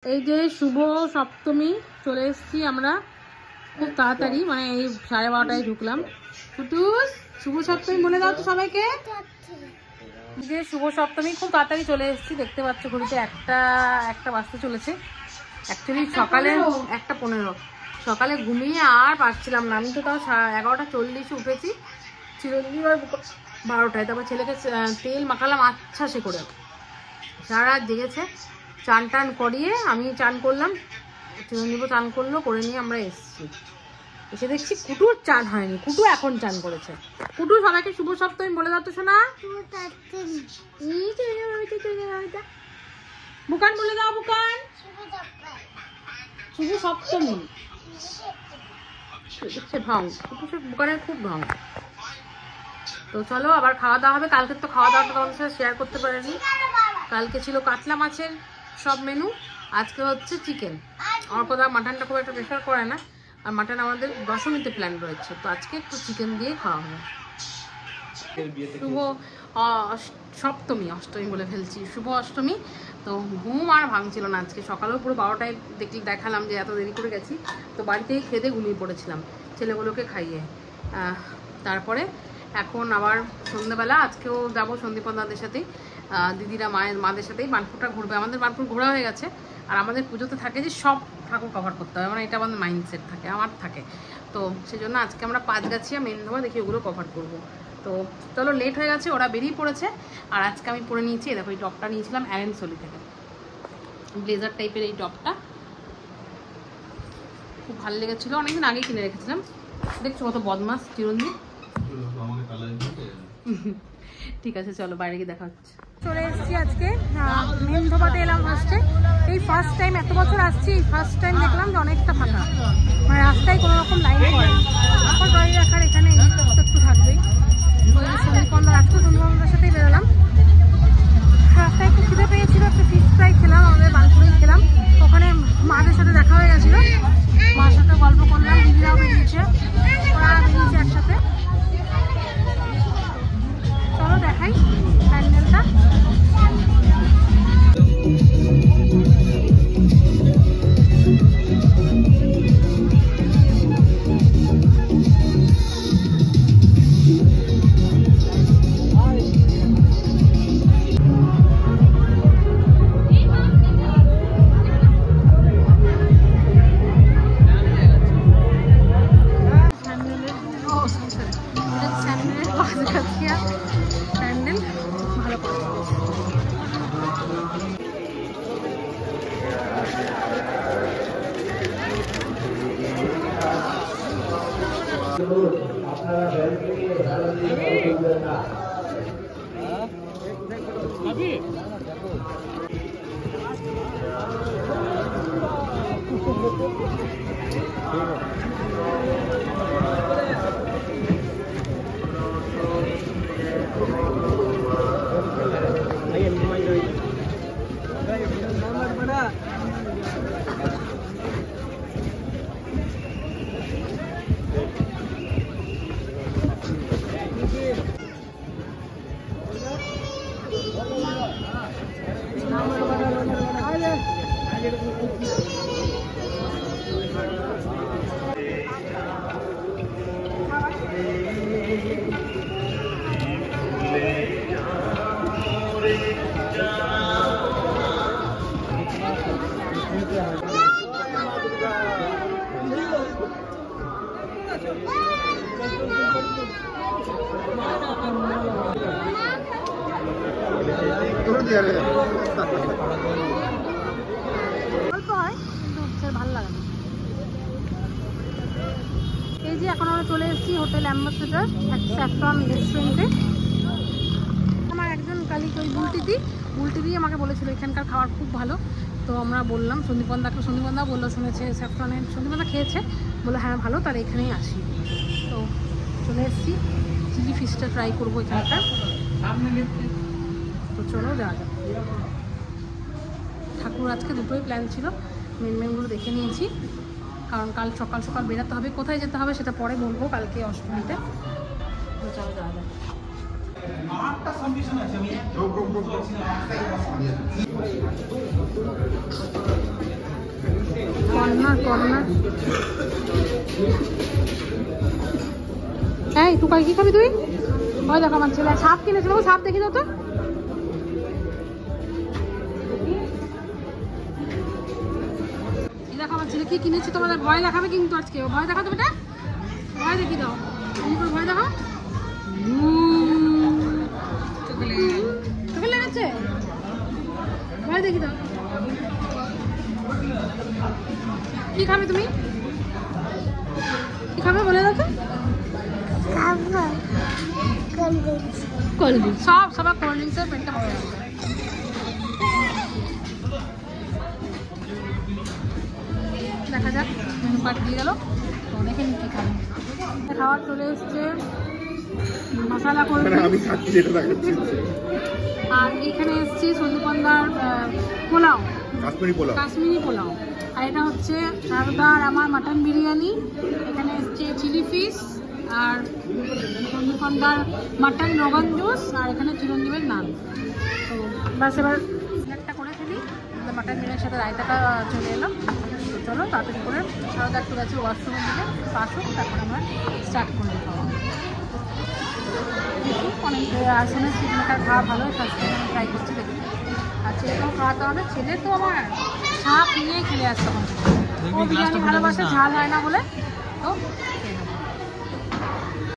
এই যে শুভ সপ্তমী চলে এসেছি আমরা খুব তাড়াতাড়ি, মানে এই 12:30টায় ঢুকলাম। কুটুস শুভ সপ্তমী বলে দাও তো সবাইকে। যে শুভ সপ্তমী খুব তাড়াতাড়ি চলে এসেছি, দেখতে পাচ্ছ ঘড়িতে একটা বাজতে চলেছে। অ্যাকচুয়ালি সকালে 1:15 সকালে ঘুমিয়ে আর পারছিলাম না। আমি তো তাও 11:40 উঠেছি, চিরঞ্জীব আর 12টায়। তারপর ছেলেকে তেল মাখালাম আচ্ছা সে করে, সারা রাত জেগেছে। চান টান করিয়ে আমি চান করলাম, চিরঞ্জীবও চান করলো, করে নিয়ে আমরা এসেছি। এসে দেখছি কুটুর চান হয়নি, কুটু এখন চান করেছে। কুটু সবাইকে শুভ সপ্তমী বলে দাও তো শোনা। বুকান বলে দাও, বুকান শুভ সপ্তমী। ঢং কুটু, বুকানের খুব ঢং। তো চলো আবার খাওয়া দাওয়া হবে। কালকে তো খাওয়া দাওয়াটা তোমাদের সাথে শেয়ার করতে পারিনি। কালকে ছিল কাতলা মাছের সব মেনু, আজকে হচ্ছে চিকেন। আমার কথা মাটনটা খুব একটা প্রেফার করে না, আর মাটন আমাদের দশমীতে প্ল্যান রয়েছে, তো আজকে একটু চিকেন দিয়ে খাওয়া হবে। শুভ সপ্তমী, অষ্টমী বলে ফেলছি, শুভ অষ্টমী। তো ঘুম আর ভাঙছিল না আজকে। সকালেও পুরো 12টায় দেখালাম যে এত দেরি করে গেছি, তো বাড়িতেই খেতে ঘুমিয়ে পড়েছিলাম ছেলেগুলোকে খাইয়ে। তারপরে এখন আবার সন্ধ্যেবেলা আজকেও যাবো সন্দীপনদাদের সাথেই, দিদিরা মাদের সাথেই বানপুরটা ঘুরবে। আমাদের বানপুর ঘোরা হয়ে গেছে, আর আমাদের পুজোতে থাকে যে সব ঠাকুর কভার করতে হবে, মানে এটা আমাদের মাইন্ডসেট থাকে, আমার থাকে। তো সেই জন্য আজকে আমরা 5 গাছিয়া মেনধোবা দেখি ওগুলো কভার করবো। তো চলো, লেট হয়ে গেছে, ওরা বেরিয়ে পড়েছে। আর আজকে আমি পরে নিয়েছি, দেখো এই টপটা নিয়েছিলাম অ্যারেন সোলি থেকে, ব্লেজার টাইপের এই টপটা খুব ভালো লেগেছিলো, অনেকদিন আগেই কিনে রেখেছিলাম। দেখছো কত বদমাস চিরঞ্জিত। ঠিক আছে চলো বাইরে গিয়ে দেখা হচ্ছে। চলে এসেছি আজকে মেনধোবাতে এলাম ফার্স্টে। এই ফার্স্ট টাইম, এত বছর আসছি, ফার্স্ট টাইম দেখলাম যে অনেকটা ফাঁকা, মানে রাস্তায় কোনো রকম লাইন পড়ে। এখন গাড়ি রাখার এখানে একটু থাকবেই। সন্দীপনদার আজকে সন্দীপনদার সাথেই বেরোলাম। রাস্তায় একটু খিদে পেয়েছিল, একটা ফিশ ফ্রাই খেলাম, আমাদের বানপুরেই খেলাম। ওখানে মাদের সাথে দেখা হয়ে গেছিলো, মার সাথে গল্প করলাম, দিদিরাও বেরিয়েছে, ওরা বেরিয়েছে একসাথে। চলো দেখাই প্যান্ডেলটা। ভালো লাগে না। এই যে এখন আমরা চলে এসেছি হোটেল অ্যাম্বাসেডর স্যাফরন রেস্টুরেন্টে। আমার একজন কালিক ওই বুলটিদি আমাকে বলেছিল এখানকার খাবার খুব ভালো, তো আমরা বললাম সন্দীপনদা বললো শুনেছে স্যাফরনের, সন্দীপনদা খেয়েছে, বললো হ্যাঁ ভালো, তাহলে এখানেই আসি। তো চলে এসেছি, চিলি ফিশটা ট্রাই করবো এখানকার। তো চলো যাওয়া যাক। ঠাকুর আজকে দুটোই প্ল্যান ছিল, মেনগুলো দেখে নিয়েছি, কারণ কাল সকাল সকাল বেরোতে হবে। কোথায় যেতে হবে সেটা পরে বলবো, কালকে অষ্টমীতে। চলো যাওয়া যাক। Corner corner. এই টুকাই কি খাবি তুই? ওই দেখো আমার ছেলে সাপ কিনেছিল, সাপ দেখি দাও তো। দেখো আমার ছেলে কি কিনেছে, তোমাদের ভয় দেখাবে কিন্তু আজকে। ভয় দেখাও তো বেটা, ভয় দেখি দাও, ভয় দেখাও। চোখে লেগেছে, ভয় দেখি দাও। কি খাবে তুমি? কি খাবে বলে দাও তো। কোল্ড ড্রিঙ্কস, সবার কোল্ড ড্রিঙ্কসের পেনটা ভরে যাবে। দেখা যাক, মেনু কার্ড দিয়ে গেল তো, দেখে নি কি খাবে। খাবার চলে এসছে, মশলা কোল্ড ড্রিঙ্কস। আর এখানে এসছে সন্দীপন্দার পোলাও, কাশ্মীরি পোলাও। আর এটা হচ্ছে সারদার আমার মাটন বিরিয়ানি। এখানে এসছে চিলি ফিশ, আর সন্দীপন্দার মাটন রোগান জুস, আর এখানে চিরঞ্জীবের নান। তো বাস এবার একটা করে ফেলি, মাটন বিরিয়ানির সাথে রায়তাটা চলে এলো। তো চলো তাড়াতাড়ি করে, সারদা একটু গেছে ওয়াশরুমের দিকে, আসুক তারপরে আমরা স্টার্ট করে দিতে হবে। অনেক আর্সেনাল চিকেন মেকার খাওয়া ভালো, ফার্স্ট টাইম আমি ট্রাই করছি, দেখি। আর ছেলেকেও খাওয়াতে হবে। ছেলে তো আমার সাপ নিয়ে খেলে আসতে হবে, ও বিরিয়ানি ভালোবাসে, ঝাল হয় না বলে। তো